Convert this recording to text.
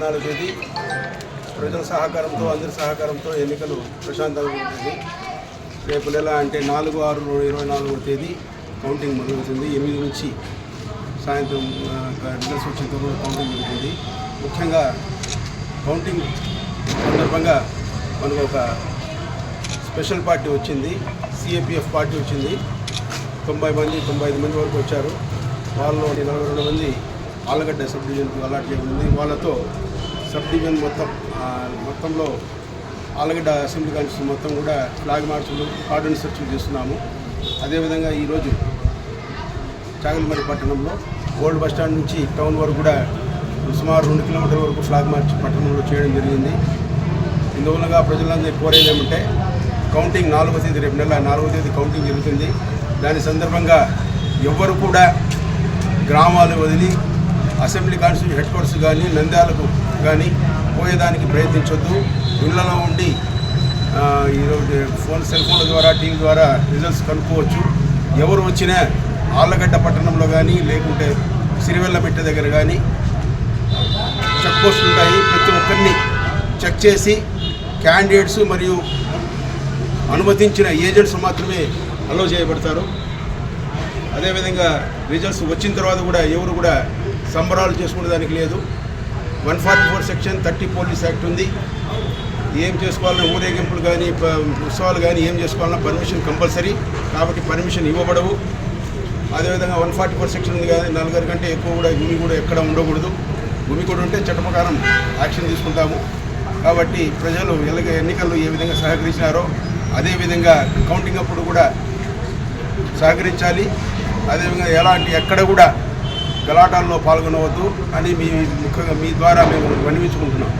14వ తేదీ ప్రజల సహకారంతో అందరి సహకారంతో ఎన్నికలు ప్రశాంతంగా ఉంటుంది. రేపు నెల అంటే 4/6/24వ తేదీ కౌంటింగ్ మొదలవుతుంది. 8 నుంచి సాయంత్రం రిజల్ట్స్ వచ్చిన తర్వాత కౌంటింగ్ జరుగుతుంది. ముఖ్యంగా కౌంటింగ్ సందర్భంగా మనకు ఒక స్పెషల్ పార్టీ వచ్చింది, సిఏపిఎఫ్ పార్టీ వచ్చింది. 95 మంది వరకు వచ్చారు. వాళ్ళు 42 మంది ఆలగడ్డ సబ్ డివిజన్కు అలాట్ చేయబడింది. వాళ్ళతో సబ్ డివిజన్ మొత్తంలో ఆలగడ్డ అసెంబ్లీ కాన్స్టిట్యూన్సీ మొత్తం కూడా ఫ్లాగ్ మార్చులు, కార్డన్ సెర్చ్లు చేస్తున్నాము. అదేవిధంగా ఈరోజు చాగల్మరి పట్టణంలో ఓల్డ్ బస్టాండ్ నుంచి టౌన్ వరకు కూడా సుమారు 2 కిలోమీటర్ల వరకు ఫ్లాగ్ మార్చ్ పట్టణంలో చేయడం జరిగింది. ఇందువల్లగా ప్రజలందరూ కోరేది ఏమంటే కౌంటింగ్ 4వ తేదీ రేపు నెల 4వ తేదీ కౌంటింగ్ జరుగుతుంది. దాని సందర్భంగా ఎవ్వరు కూడా గ్రామాలు వదిలి అసెంబ్లీ కాన్స్టిట్యూన్సీ హెడ్ క్వార్టర్స్ కానీ నంద్యాలకు కానీ పోయేదానికి ప్రయత్నించొద్దు. ఇళ్లలో ఉండి ఈరోజు సెల్ ఫోన్ల ద్వారా టీవీ ద్వారా రిజల్ట్స్ కనుక్కోవచ్చు. ఎవరు వచ్చినా ఆళ్ళగడ్డ పట్టణంలో కానీ లేకుంటే సిరివెల్లమెట్ట దగ్గర కానీ చెక్ పోస్టులు ఉంటాయి. ప్రతి ఒక్కరిని చెక్ చేసి క్యాండిడేట్స్ మరియు అనుమతించిన ఏజెంట్స్ మాత్రమే అలో చేయబడతారు. అదేవిధంగా రిజల్ట్స్ వచ్చిన తర్వాత కూడా ఎవరు కూడా సంబరాలు చేసుకునేదానికి లేదు. 144 సెక్షన్ 30 పోలీస్ యాక్ట్ ఉంది. ఏం చేసుకోవాలన్నా ఊరేగింపులు కానీ ఉత్సవాలు కానీ ఏం చేసుకోవాలన్నా పర్మిషన్ కంపల్సరీ, కాబట్టి పర్మిషన్ ఇవ్వబడవు. అదేవిధంగా 144 సెక్షన్ ఉంది కానీ 4 కంటే ఎక్కువ కూడా భూమి కూడా ఎక్కడ ఉండకూడదు. భూమి కూడా ఉంటే చట్ట ప్రకారం యాక్షన్ తీసుకుంటాము. కాబట్టి ప్రజలు ఎన్నికల్లో ఏ విధంగా సహకరించినారో అదేవిధంగా కౌంటింగ్ అప్పుడు కూడా సహకరించాలి. అదేవిధంగా ఎక్కడ కూడా గలాటాల్లో పాల్గొనవద్దు అని మీ ద్వారా మేము విన్నవించుకుంటున్నాం.